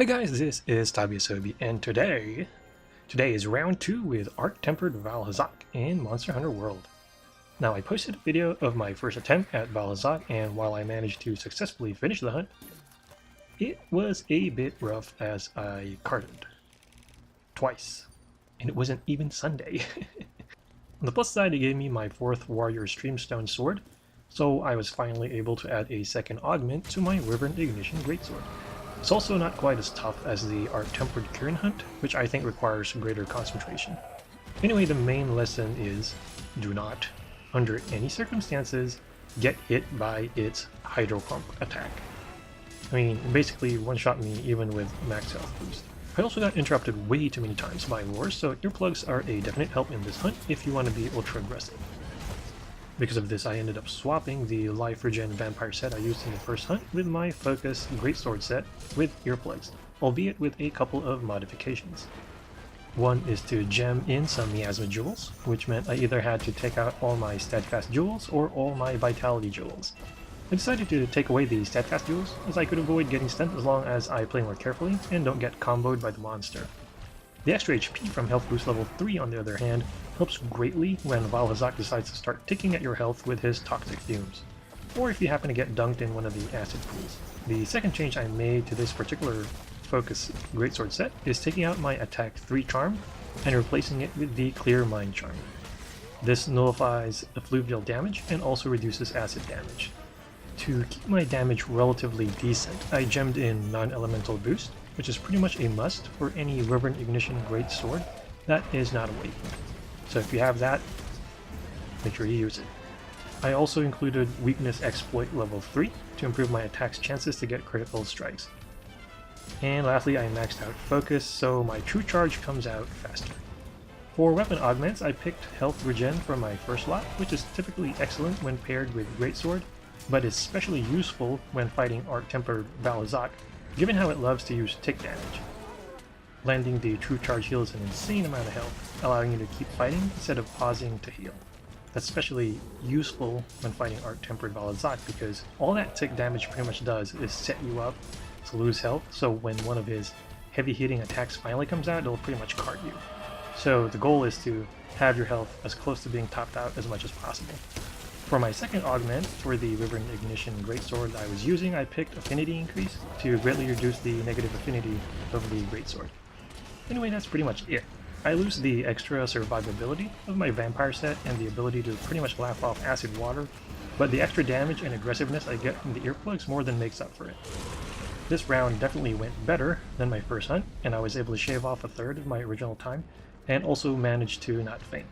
Hi guys, this is Tabiasobi, and today is round 2 with Arc-Tempered Vaal Hazak in Monster Hunter World. Now, I posted a video of my first attempt at Vaal Hazak, and while I managed to successfully finish the hunt, it was a bit rough as I carded. Twice. And it wasn't even Sunday. On the plus side, it gave me my 4th Warrior Streamstone Sword, so I was finally able to add a second augment to my Wyvern Ignition Greatsword. It's also not quite as tough as the Arc-Tempered Kieran hunt, which I think requires greater concentration. Anyway, the main lesson is, do not, under any circumstances, get hit by its Hydro Pump attack. I mean, it basically one-shot me even with max health boost. I also got interrupted way too many times by wars, so earplugs are a definite help in this hunt if you want to be ultra aggressive. Because of this, I ended up swapping the Life Regen Vampire set I used in the first hunt with my Focus Greatsword set with earplugs, albeit with a couple of modifications. One is to gem in some Miasma jewels, which meant I either had to take out all my Steadfast jewels or all my Vitality jewels. I decided to take away the Steadfast jewels, as I could avoid getting stunned as long as I play more carefully and don't get comboed by the monster. The extra HP from Health Boost level 3, on the other hand, helps greatly when Vaal Hazak decides to start ticking at your health with his Toxic Fumes, or if you happen to get dunked in one of the acid pools. The second change I made to this particular Focus Greatsword set is taking out my Attack 3 charm and replacing it with the Clear Mind charm. This nullifies effluvial damage and also reduces acid damage. To keep my damage relatively decent, I gemmed in Non-Elemental Boost, which is pretty much a must for any Wyvern Ignition Greatsword that is not awakened. So if you have that, make sure you use it. I also included Weakness Exploit level 3 to improve my attack's chances to get critical strikes. And lastly, I maxed out Focus, so my true charge comes out faster. For weapon augments, I picked Health Regen for my first lot, which is typically excellent when paired with Greatsword, but is especially useful when fighting Arc-Tempered Vaal Hazak, given how it loves to use tick damage. Landing the true charge heals an insane amount of health, allowing you to keep fighting instead of pausing to heal. That's especially useful when fighting Arc-Tempered Vaal Hazak because all that tick damage pretty much does is set you up to lose health, so when one of his heavy hitting attacks finally comes out, it'll pretty much cart you. So the goal is to have your health as close to being topped out as much as possible. For my second augment, for the Wyvern Ignition Greatsword I was using, I picked Affinity Increase to greatly reduce the negative affinity of the Greatsword. Anyway, that's pretty much it. I lose the extra survivability of my Vampire set and the ability to pretty much laugh off acid water, but the extra damage and aggressiveness I get from the earplugs more than makes up for it. This round definitely went better than my first hunt, and I was able to shave off a third of my original time, and also managed to not faint.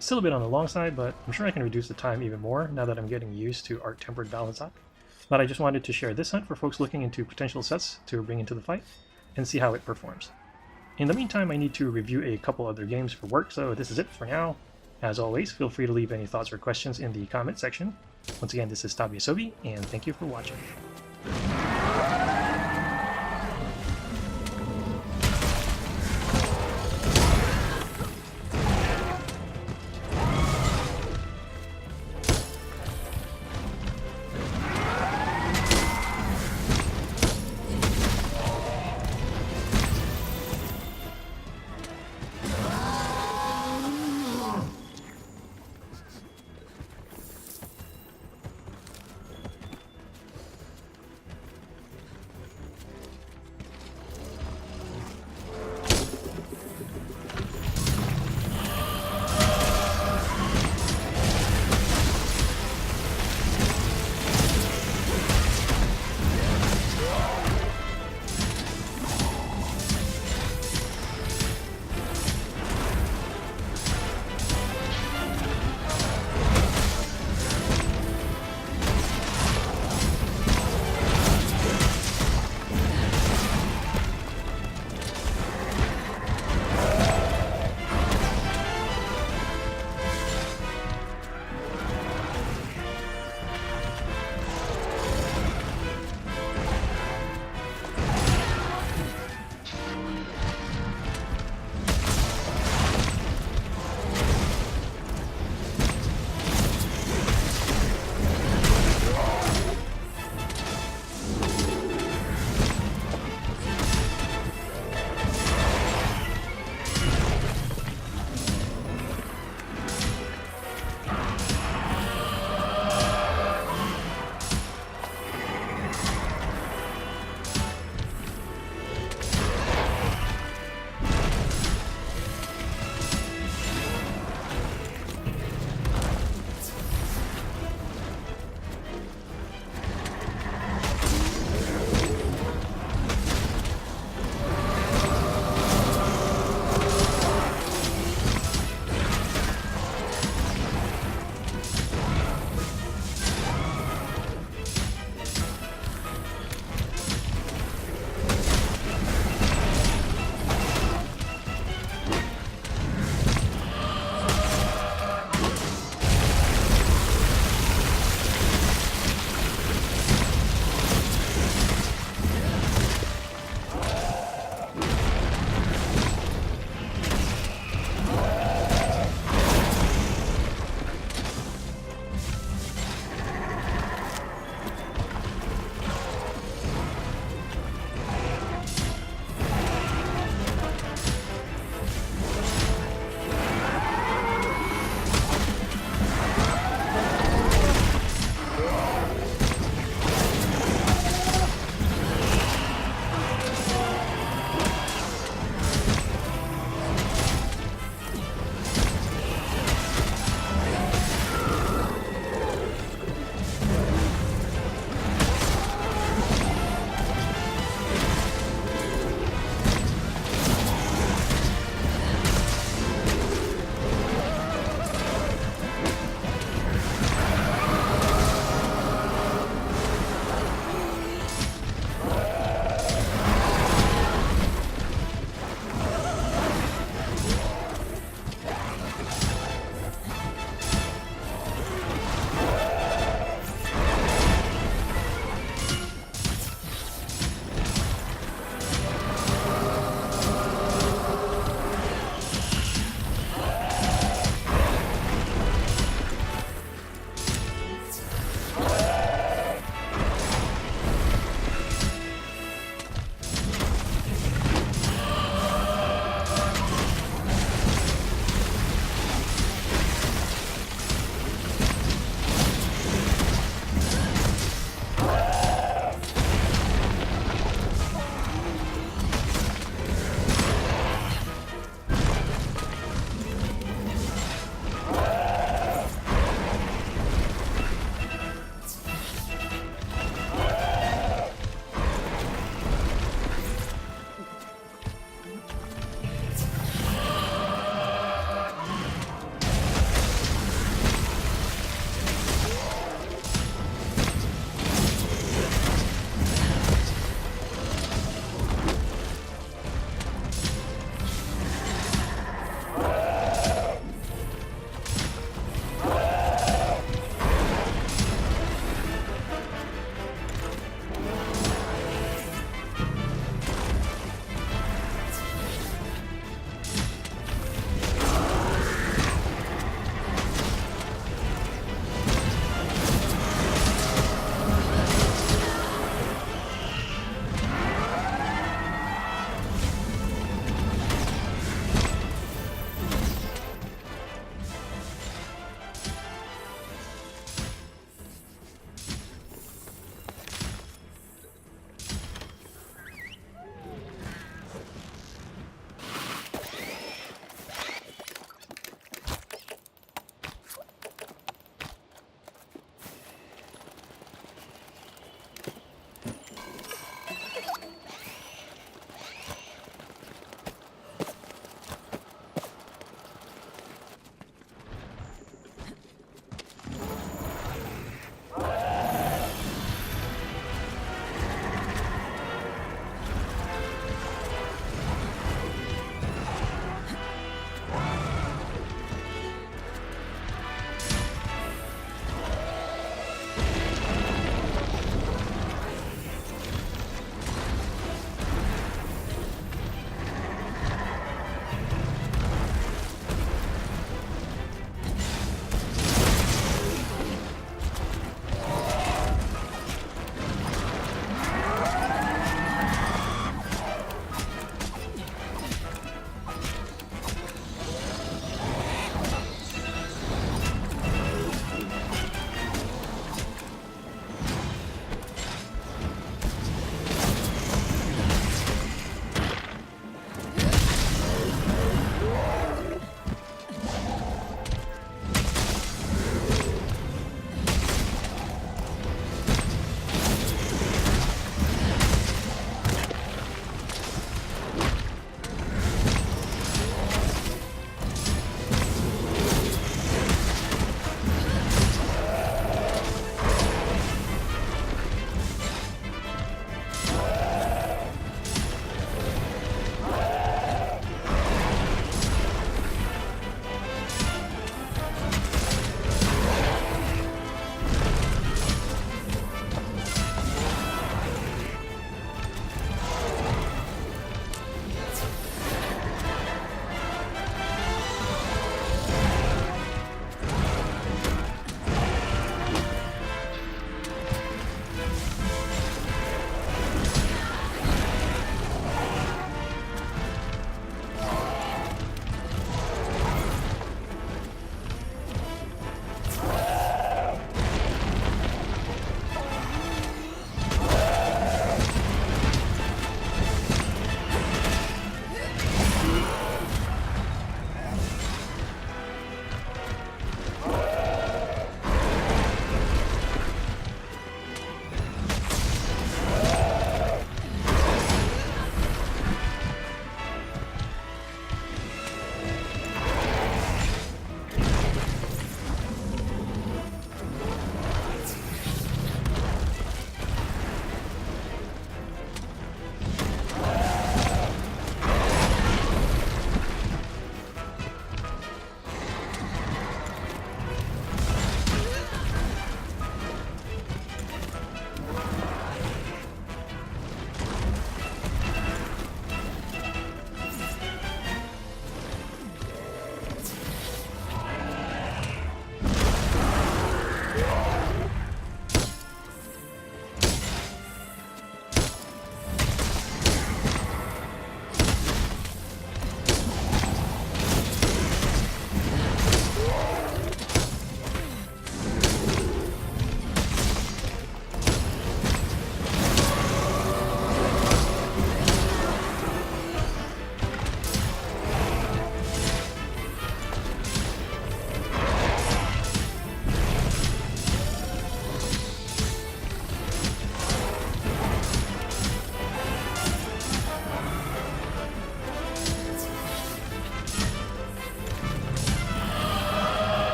Still a bit on the long side, but I'm sure I can reduce the time even more now that I'm getting used to Arc-Tempered Vaal Hazak. But I just wanted to share this hunt for folks looking into potential sets to bring into the fight, and see how it performs. In the meantime, I need to review a couple other games for work, so this is it for now. As always, feel free to leave any thoughts or questions in the comment section. Once again, this is Tabiasobi, and thank you for watching.